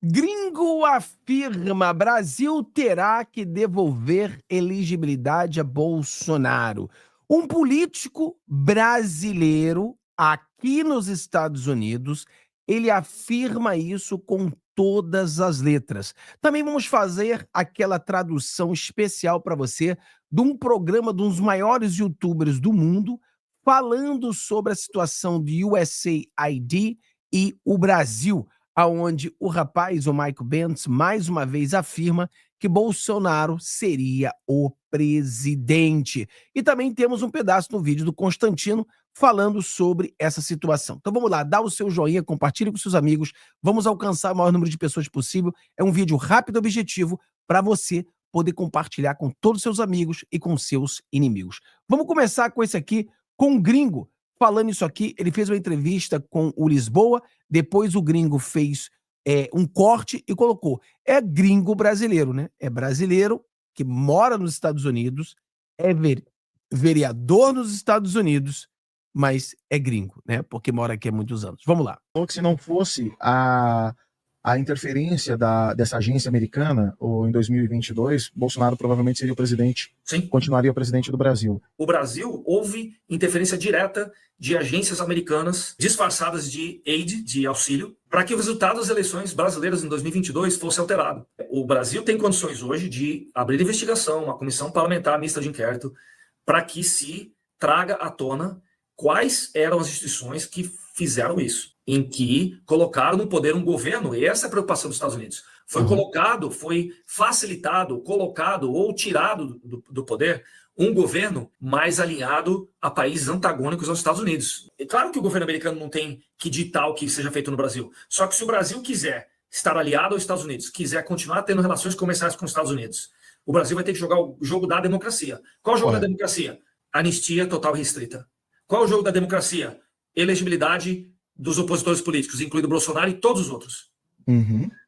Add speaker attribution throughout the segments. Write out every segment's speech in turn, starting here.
Speaker 1: Gringo afirma: Brasil terá que devolver elegibilidade a Bolsonaro. Um político brasileiro aqui nos Estados Unidos, ele afirma isso com todas as letras. Também vamos fazer aquela tradução especial para você de um programa de um dos maiores youtubers do mundo, falando sobre a situação do USAID e o Brasil, aonde o rapaz, o Michael Bentz, mais uma vez afirma que Bolsonaro seria o presidente. E também temos um pedaço no vídeo do Constantino falando sobre essa situação. Então vamos lá, dá o seu joinha, compartilhe com seus amigos, vamos alcançar o maior número de pessoas possível. É um vídeo rápido e objetivo para você poder compartilhar com todos os seus amigos e com seus inimigos. Vamos começar com esse aqui, com um gringo falando isso aqui. Ele fez uma entrevista com o Lisboa, depois o gringo fez um corte e colocou: é gringo brasileiro, né? É brasileiro que mora nos Estados Unidos, é vereador nos Estados Unidos, mas é gringo, né? Porque mora aqui há muitos anos. Vamos lá.
Speaker 2: Que se não fosse a interferência dessa agência americana, ou em 2022, Bolsonaro provavelmente seria o presidente,
Speaker 3: Sim.
Speaker 2: Continuaria o presidente do Brasil.
Speaker 3: O Brasil, houve interferência direta de agências americanas disfarçadas de aid, de auxílio, para que o resultado das eleições brasileiras em 2022 fosse alterado. O Brasil tem condições hoje de abrir investigação, uma comissão parlamentar mista de inquérito, para que se traga à tona quais eram as instituições que fizeram isso, em que colocaram no poder um governo, e essa é a preocupação dos Estados Unidos. Foi colocado, foi facilitado, colocado ou tirado do poder um governo mais alinhado a países antagônicos aos Estados Unidos. É claro que o governo americano não tem que ditar o que seja feito no Brasil, só que se o Brasil quiser estar aliado aos Estados Unidos, quiser continuar tendo relações comerciais com os Estados Unidos, o Brasil vai ter que jogar o jogo da democracia. Qual é o jogo da democracia? Anistia total restrita. Qual é o jogo da democracia? Elegibilidade dos opositores políticos, incluindo Bolsonaro e todos os outros.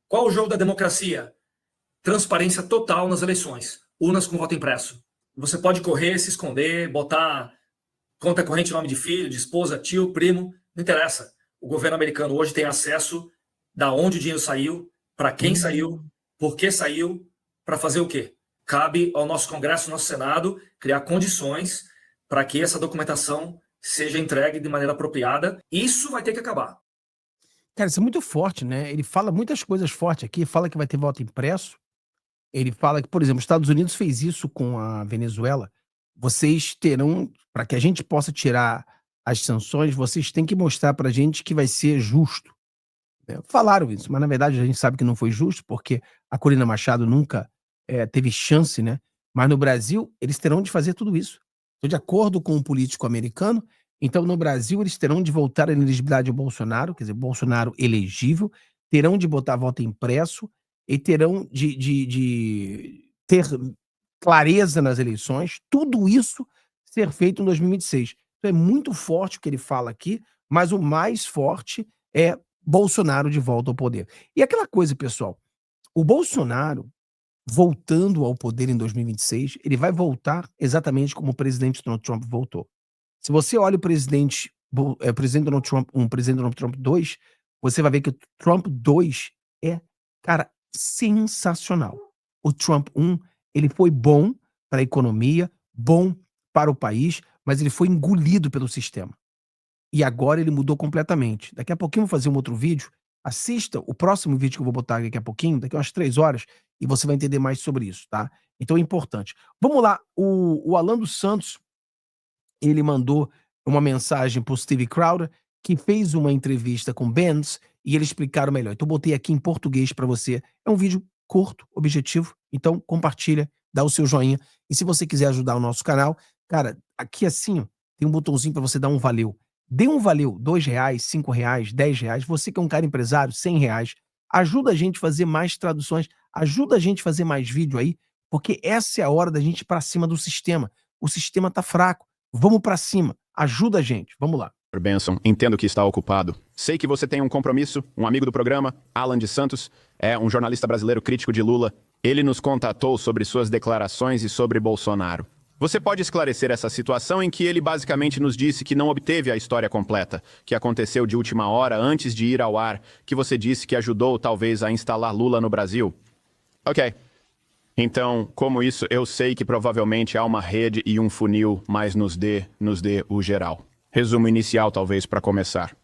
Speaker 3: Qual é o jogo da democracia? Transparência total nas eleições. Urnas com voto impresso. Você pode correr, se esconder, botar conta corrente em nome de filho, de esposa, tio, primo, não interessa. O governo americano hoje tem acesso da onde o dinheiro saiu, para quem saiu, por que saiu, para fazer o quê? Cabe ao nosso Congresso, ao nosso Senado, criar condições para que essa documentação seja entregue de maneira apropriada. Isso vai ter que acabar.
Speaker 1: Cara, isso é muito forte, né? Ele fala muitas coisas fortes aqui, fala que vai ter voto impresso. Ele fala que, por exemplo, os Estados Unidos fez isso com a Venezuela. Vocês terão, para que a gente possa tirar as sanções, vocês têm que mostrar para a gente que vai ser justo. Falaram isso, mas na verdade a gente sabe que não foi justo, porque a Corina Machado nunca teve chance, né? Mas no Brasil, eles terão de fazer tudo isso. Estou de acordo com um político americano. Então, no Brasil, eles terão de voltar a elegibilidade ao Bolsonaro, quer dizer, Bolsonaro elegível, terão de botar voto impresso e terão de ter clareza nas eleições, tudo isso ser feito em 2026. Então, é muito forte o que ele fala aqui, mas o mais forte é Bolsonaro de volta ao poder. E aquela coisa, pessoal, o Bolsonaro, voltando ao poder em 2026, ele vai voltar exatamente como o presidente Donald Trump voltou. Se você olha o presidente Donald Trump 1, presidente Donald Trump 2, você vai ver que o Trump 2 é, cara, sensacional. O Trump 1, ele foi bom para a economia, bom para o país, mas ele foi engolido pelo sistema. E agora ele mudou completamente. Daqui a pouquinho eu vou fazer um outro vídeo. Assista o próximo vídeo que eu vou botar daqui a pouquinho, daqui a umas 3 horas, e você vai entender mais sobre isso, tá? Então é importante. Vamos lá, o Alan dos Santos, ele mandou uma mensagem para o Steve Crowder, que fez uma entrevista com Benz, e eles explicaram melhor. Então eu botei aqui em português para você. É um vídeo curto, objetivo, então compartilha, dá o seu joinha. E se você quiser ajudar o nosso canal, cara, aqui assim, ó, tem um botãozinho para você dar um valeu. Dê um valeu, R$2, R$5, R$10. Você que é um cara empresário, R$100. Ajuda a gente a fazer mais traduções, ajuda a gente a fazer mais vídeo aí, porque essa é a hora da gente ir para cima do sistema. O sistema tá fraco. Vamos para cima. Ajuda a gente. Vamos lá.
Speaker 4: Benson, entendo que está ocupado. Sei que você tem um compromisso, um amigo do programa, Alan de Santos, é um jornalista brasileiro crítico de Lula. Ele nos contatou sobre suas declarações e sobre Bolsonaro. Você pode esclarecer essa situação em que ele basicamente nos disse que não obteve a história completa, que aconteceu de última hora antes de ir ao ar, que você disse que ajudou talvez a instalar Lula no Brasil? Ok. Então, como isso, eu sei que provavelmente há uma rede e um funil, mas nos dê o geral. Resumo inicial, talvez, para começar.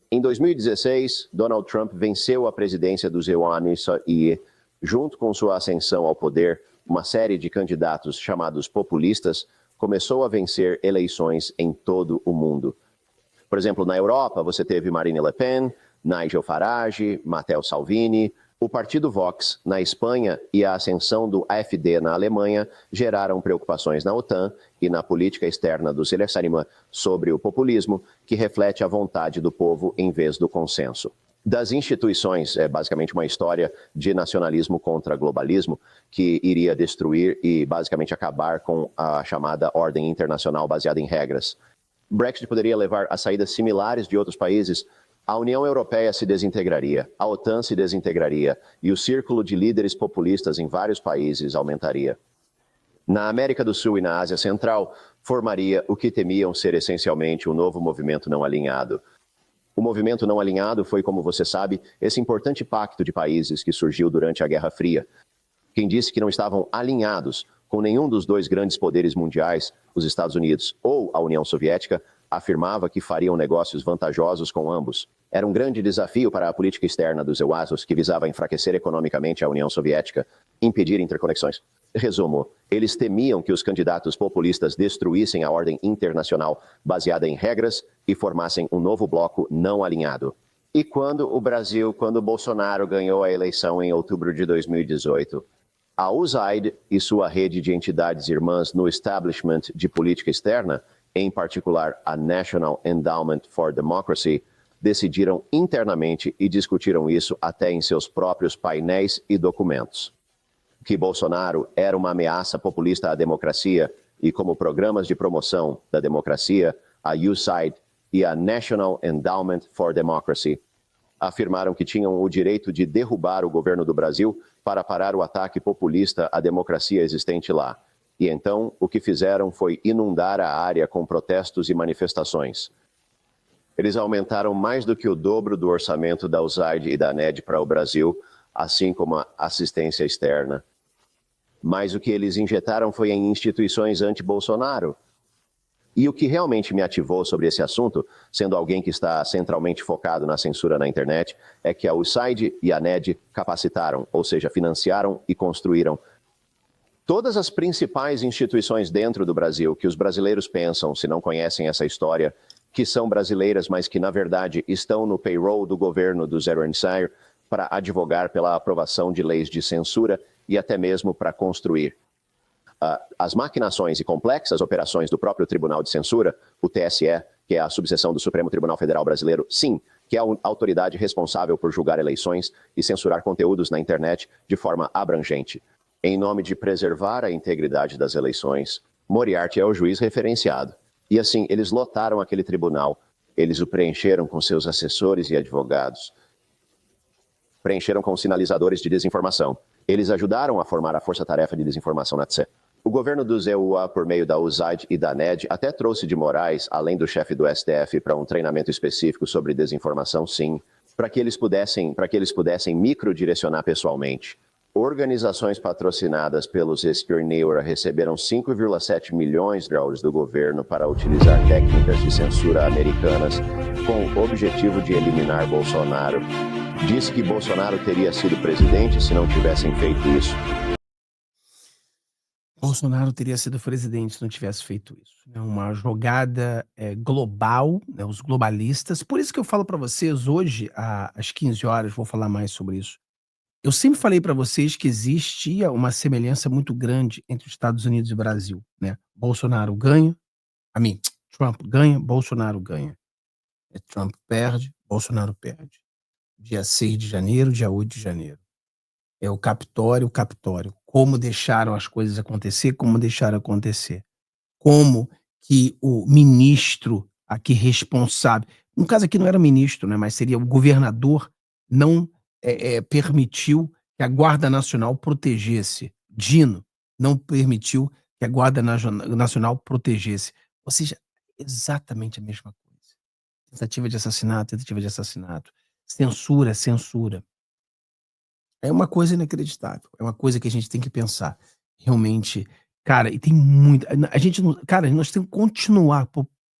Speaker 5: Em 2016, Donald Trump venceu a presidência dos Ioannis e, junto com sua ascensão ao poder, uma série de candidatos chamados populistas começou a vencer eleições em todo o mundo. Por exemplo, na Europa, você teve Marine Le Pen, Nigel Farage, Matteo Salvini. O partido Vox na Espanha e a ascensão do AfD na Alemanha geraram preocupações na OTAN e na política externa do Célesarima sobre o populismo, que reflete a vontade do povo em vez do consenso. Das instituições, é basicamente uma história de nacionalismo contra globalismo que iria destruir e basicamente acabar com a chamada ordem internacional baseada em regras. Brexit poderia levar a saídas similares de outros países. A União Europeia se desintegraria, a OTAN se desintegraria e o círculo de líderes populistas em vários países aumentaria. Na América do Sul e na Ásia Central, formaria o que temiam ser essencialmente o novo movimento não alinhado. O movimento não alinhado foi, como você sabe, esse importante pacto de países que surgiu durante a Guerra Fria. Quem disse que não estavam alinhados com nenhum dos dois grandes poderes mundiais, os Estados Unidos ou a União Soviética, afirmava que fariam negócios vantajosos com ambos. Era um grande desafio para a política externa dos Ioannis, que visava enfraquecer economicamente a União Soviética, impedir interconexões. Resumo, eles temiam que os candidatos populistas destruíssem a ordem internacional baseada em regras e formassem um novo bloco não alinhado. E quando Bolsonaro ganhou a eleição em outubro de 2018, a USAID e sua rede de entidades irmãs no establishment de política externa, em particular a National Endowment for Democracy, decidiram internamente e discutiram isso até em seus próprios painéis e documentos. Que Bolsonaro era uma ameaça populista à democracia e como programas de promoção da democracia, a USAID e a National Endowment for Democracy afirmaram que tinham o direito de derrubar o governo do Brasil para parar o ataque populista à democracia existente lá. E então, o que fizeram foi inundar a área com protestos e manifestações. Eles aumentaram mais do que o dobro do orçamento da USAID e da NED para o Brasil, assim como a assistência externa. Mas o que eles injetaram foi em instituições anti-Bolsonaro. E o que realmente me ativou sobre esse assunto, sendo alguém que está centralmente focado na censura na internet, é que a USAID e a NED capacitaram, ou seja, financiaram e construíram todas as principais instituições dentro do Brasil que os brasileiros pensam, se não conhecem essa história, que são brasileiras, mas que na verdade estão no payroll do governo do Zé Ernstine para advogar pela aprovação de leis de censura e até mesmo para construir as maquinações e complexas operações do próprio Tribunal de Censura, o TSE, que é a subseção do Supremo Tribunal Federal Brasileiro, sim, que é a autoridade responsável por julgar eleições e censurar conteúdos na internet de forma abrangente. Em nome de preservar a integridade das eleições, Moriarty é o juiz referenciado. E assim, eles lotaram aquele tribunal, eles o preencheram com seus assessores e advogados, preencheram com sinalizadores de desinformação. Eles ajudaram a formar a força-tarefa de desinformação na TSE. O governo do ZEUA, por meio da USAID e da NED, até trouxe de Moraes, além do chefe do STF, para um treinamento específico sobre desinformação, sim, para que eles pudessem microdirecionar pessoalmente. Organizações patrocinadas pelos Skirneur receberam 5,7 milhões de dólares do governo para utilizar técnicas de censura americanas com o objetivo de eliminar Bolsonaro. Disse que Bolsonaro teria sido presidente se não tivessem feito isso.
Speaker 1: Bolsonaro teria sido presidente se não tivesse feito isso. É uma jogada global, né, os globalistas. Por isso que eu falo para vocês hoje, às 15 horas, vou falar mais sobre isso. Eu sempre falei para vocês que existia uma semelhança muito grande entre os Estados Unidos e o Brasil, né? Bolsonaro ganha, Trump ganha, Bolsonaro ganha. Trump perde, Bolsonaro perde. Dia 6 de janeiro, dia 8 de janeiro. É o Capitólio. Como deixaram as coisas acontecer, como deixaram acontecer. Como que o ministro aqui responsável, no caso aqui não era ministro, né, mas seria o governador, não permitiu que a Guarda Nacional protegesse. Dino não permitiu que a Guarda Nacional protegesse. Ou seja, exatamente a mesma coisa. Tentativa de assassinato, censura. É uma coisa inacreditável, é uma coisa que a gente tem que pensar. Realmente, cara, e tem muita a gente não cara, nós temos que continuar,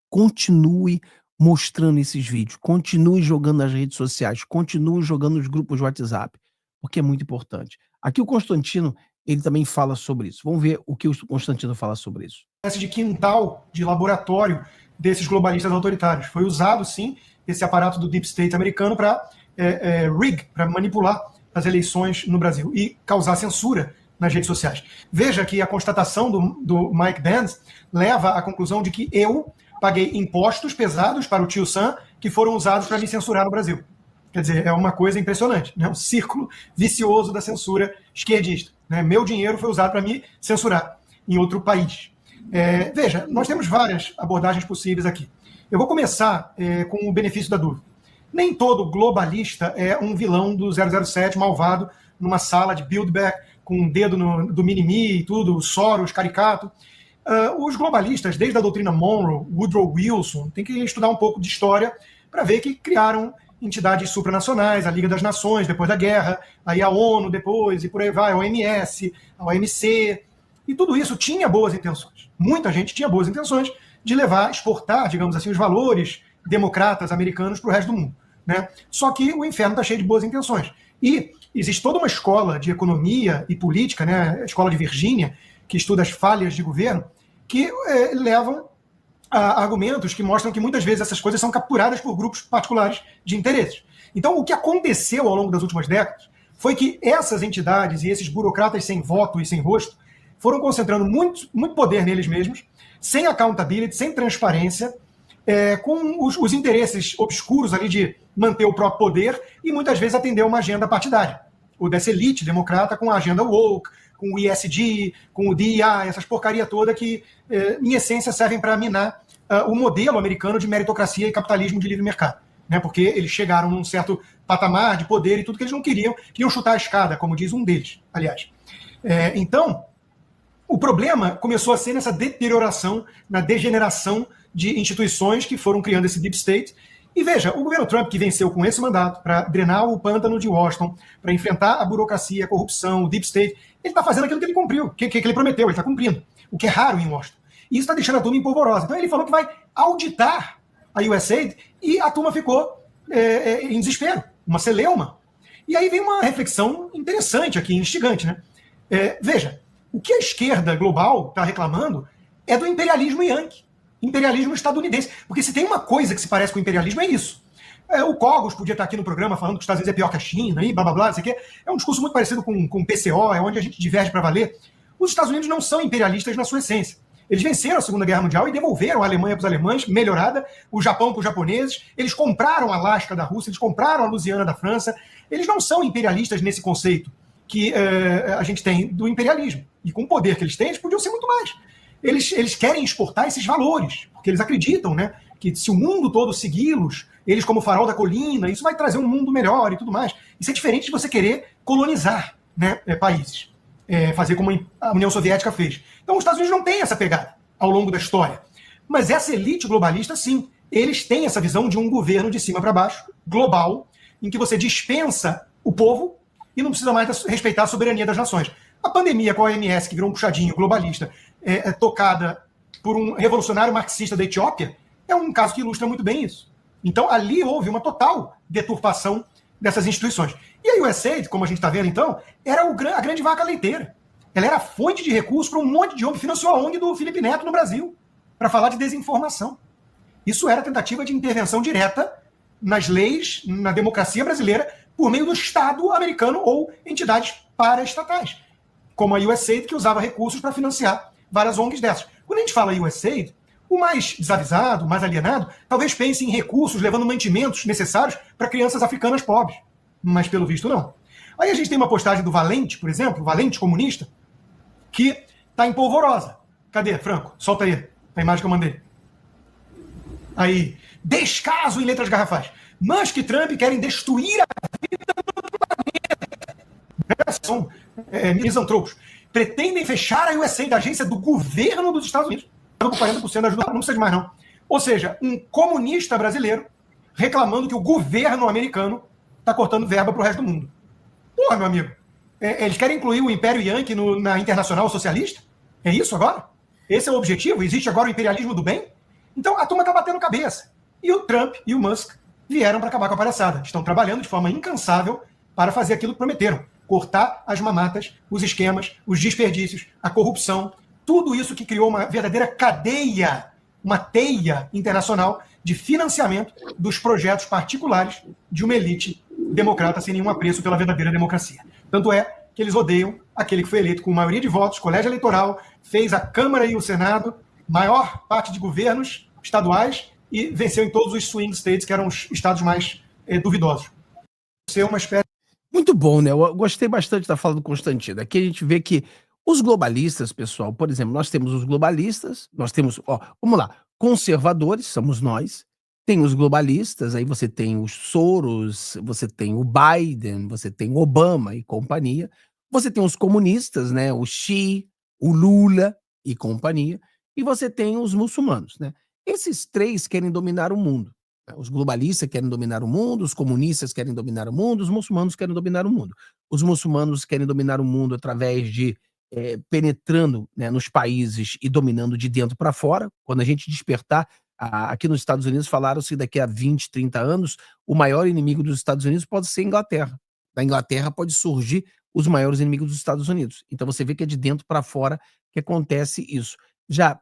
Speaker 1: continue mostrando esses vídeos, continue jogando nas redes sociais, continue jogando nos grupos de WhatsApp, porque é muito importante. Aqui o Constantino, ele também fala sobre isso. Vamos ver o que o Constantino fala sobre isso.
Speaker 6: Espécie de quintal de laboratório desses globalistas autoritários. Foi usado, sim, esse aparato do Deep State americano para para manipular as eleições no Brasil e causar censura nas redes sociais. Veja que a constatação do Mike Benz leva à conclusão de que eu paguei impostos pesados para o tio Sam que foram usados para me censurar no Brasil. Quer dizer, é uma coisa impressionante, né? Um círculo vicioso da censura esquerdista. Né? Meu dinheiro foi usado para me censurar em outro país. Veja, nós temos várias abordagens possíveis aqui. Eu vou começar com o benefício da dúvida. Nem todo globalista é um vilão do 007 malvado numa sala de Bilderberg com um dedo do mimimi e tudo, Soros, caricato. Os globalistas, desde a doutrina Monroe, Woodrow Wilson, tem que estudar um pouco de história para ver que criaram entidades supranacionais, a Liga das Nações depois da guerra, aí a ONU depois, e por aí vai, a OMS, a OMC, e tudo isso tinha boas intenções. Muita gente tinha boas intenções de exportar, digamos assim, os valores democratas americanos para o resto do mundo. Né? Só que o inferno está cheio de boas intenções. E existe toda uma escola de economia e política, né? A escola de Virgínia, que estuda as falhas de governo, que levam a argumentos que mostram que muitas vezes essas coisas são capturadas por grupos particulares de interesses. Então, o que aconteceu ao longo das últimas décadas foi que essas entidades e esses burocratas sem voto e sem rosto foram concentrando muito poder neles mesmos, sem accountability, sem transparência, com os interesses obscuros ali de manter o próprio poder e muitas vezes atender uma agenda partidária. Ou dessa elite democrata com a agenda woke, com o ESG, com o DEI, essas porcaria toda que, em essência, servem para minar o modelo americano de meritocracia e capitalismo de livre mercado. Né? Porque eles chegaram num certo patamar de poder e tudo que eles não queriam chutar a escada, como diz um deles, aliás. Então, o problema começou a ser nessa deterioração, na degeneração de instituições que foram criando esse Deep State. E veja, o governo Trump, que venceu com esse mandato para drenar o pântano de Washington, para enfrentar a burocracia, a corrupção, o Deep State, ele está fazendo aquilo que ele cumpriu, que ele prometeu, ele está cumprindo, o que é raro em Washington. E isso está deixando a turma empolvorosa. Então ele falou que vai auditar a USAID e a turma ficou em desespero, uma celeuma. E aí vem uma reflexão interessante aqui, instigante. Né? Veja, o que a esquerda global está reclamando é do imperialismo yankee, imperialismo estadunidense. Porque se tem uma coisa que se parece com o imperialismo, é isso. O Cogos podia estar aqui no programa falando que os Estados Unidos é pior que a China, e blá blá blá, não sei o quê. É um discurso muito parecido com o PCO, é onde a gente diverge para valer. Os Estados Unidos não são imperialistas na sua essência. Eles venceram a Segunda Guerra Mundial e devolveram a Alemanha para os alemães, melhorada, o Japão para os japoneses, eles compraram a Alasca da Rússia, eles compraram a Louisiana da França. Eles não são imperialistas nesse conceito que a gente tem do imperialismo. E com o poder que eles têm, eles podiam ser muito mais. Eles querem exportar esses valores, porque eles acreditam, né, que se o mundo todo segui-los, eles como farol da colina, isso vai trazer um mundo melhor e tudo mais. Isso é diferente de você querer colonizar, né, países, fazer como a União Soviética fez. Então os Estados Unidos não têm essa pegada ao longo da história. Mas essa elite globalista, sim, eles têm essa visão de um governo de cima para baixo, global, em que você dispensa o povo e não precisa mais respeitar a soberania das nações. A pandemia com a OMS, que virou um puxadinho globalista, tocada por um revolucionário marxista da Etiópia, é um caso que ilustra muito bem isso. Então, ali houve uma total deturpação dessas instituições. E a USAID, como a gente está vendo então, era a grande vaca leiteira. Ela era a fonte de recursos para um monte de ONG, financiou a ONG do Felipe Neto no Brasil, para falar de desinformação. Isso era tentativa de intervenção direta nas leis, na democracia brasileira, por meio do Estado americano ou entidades paraestatais, como a USAID, que usava recursos para financiar várias ONGs dessas. Quando a gente fala USAID, o mais desavisado, o mais alienado, talvez pense em recursos levando mantimentos necessários para crianças africanas pobres. Mas, pelo visto, não. Aí a gente tem uma postagem do Valente, por exemplo, Valente comunista, que está em polvorosa. Cadê, Franco? Solta aí a imagem que eu mandei. Aí, descaso em letras garrafais. Musk e Trump querem destruir a vida do planeta. São misantropos. pretendem fechar a USA, da agência do governo dos Estados Unidos, com 40% da ajuda, não precisa de mais não. Ou seja, um comunista brasileiro reclamando que o governo americano está cortando verba para o resto do mundo. Porra, meu amigo, eles querem incluir o Império Yankee na Internacional Socialista? É isso agora? Esse é o objetivo? Existe agora o imperialismo do bem? Então a turma está batendo cabeça. E o Trump e o Musk vieram para acabar com a palhaçada. Estão trabalhando de forma incansável para fazer aquilo que prometeram. Cortar as mamatas, os esquemas, os desperdícios, a corrupção, tudo isso que criou uma verdadeira cadeia, uma teia internacional de financiamento dos projetos particulares de uma elite democrata sem nenhum apreço pela verdadeira democracia. Tanto é que eles odeiam aquele que foi eleito com maioria de votos, colégio eleitoral, fez a Câmara e o Senado, maior parte de governos estaduais e venceu em todos os swing states, que eram os estados mais duvidosos. Ser uma espécie...
Speaker 1: Muito bom, né? Eu gostei bastante da fala do Constantino. Aqui a gente vê que os globalistas, pessoal, por exemplo, nós temos os globalistas, nós temos, vamos lá, conservadores, somos nós, tem os globalistas, aí você tem os Soros, você tem o Biden, você tem o Obama e companhia, você tem os comunistas, né, o Xi, o Lula e companhia, e você tem os muçulmanos, né? Esses três querem dominar o mundo. Os globalistas querem dominar o mundo, os comunistas querem dominar o mundo, os muçulmanos querem dominar o mundo. Os muçulmanos querem dominar o mundo através de penetrando, né, nos países e dominando de dentro para fora. Quando a gente despertar, aqui nos Estados Unidos falaram-se daqui a 20, 30 anos, o maior inimigo dos Estados Unidos pode ser a Inglaterra. Da Inglaterra pode surgir os maiores inimigos dos Estados Unidos. Então você vê que é de dentro para fora que acontece isso. Já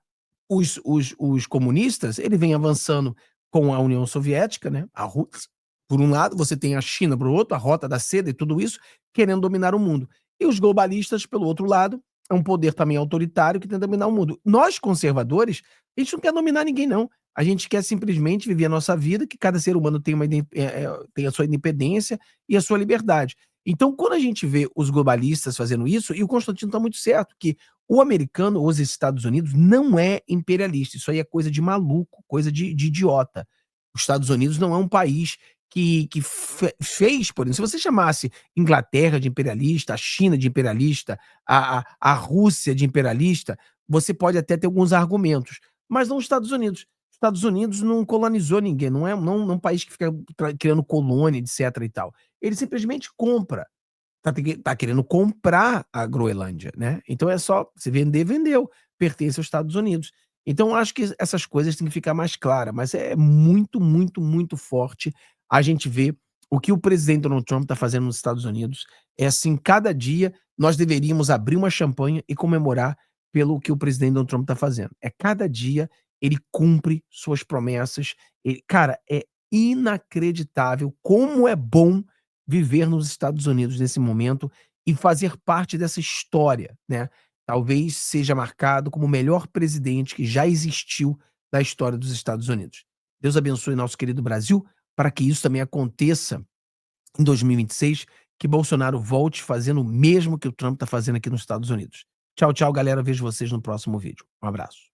Speaker 1: os comunistas, ele vem avançando com a União Soviética, né, a Rússia, por um lado, você tem a China por outro, a Rota da Seda e tudo isso, querendo dominar o mundo. E os globalistas, pelo outro lado, é um poder também autoritário que tenta dominar o mundo. Nós, conservadores, a gente não quer dominar ninguém, não. A gente quer simplesmente viver a nossa vida, que cada ser humano tem a sua independência e a sua liberdade. Então, quando a gente vê os globalistas fazendo isso, e o Constantino está muito certo, que o americano, os Estados Unidos, não é imperialista. Isso aí é coisa de maluco, coisa de idiota. Os Estados Unidos não é um país que fez, por exemplo, se você chamasse Inglaterra de imperialista, a China de imperialista, a Rússia de imperialista, você pode até ter alguns argumentos, mas não os Estados Unidos. Os Estados Unidos não colonizou ninguém, não é um país que fica criando colônia, etc. e tal. Ele simplesmente compra. Tá querendo comprar a Groenlândia, né? Então é só se vender, vendeu. Pertence aos Estados Unidos. Então acho que essas coisas têm que ficar mais claras, mas é muito, muito, muito forte a gente ver o que o presidente Donald Trump está fazendo nos Estados Unidos. É assim, cada dia nós deveríamos abrir uma champanhe e comemorar pelo que o presidente Donald Trump está fazendo. É cada dia ele cumpre suas promessas. Cara, é inacreditável como é bom viver nos Estados Unidos nesse momento e fazer parte dessa história, né? Talvez seja marcado como o melhor presidente que já existiu da história dos Estados Unidos. Deus abençoe nosso querido Brasil para que isso também aconteça em 2026, que Bolsonaro volte fazendo o mesmo que o Trump está fazendo aqui nos Estados Unidos. Tchau, tchau, galera. Vejo vocês no próximo vídeo. Um abraço.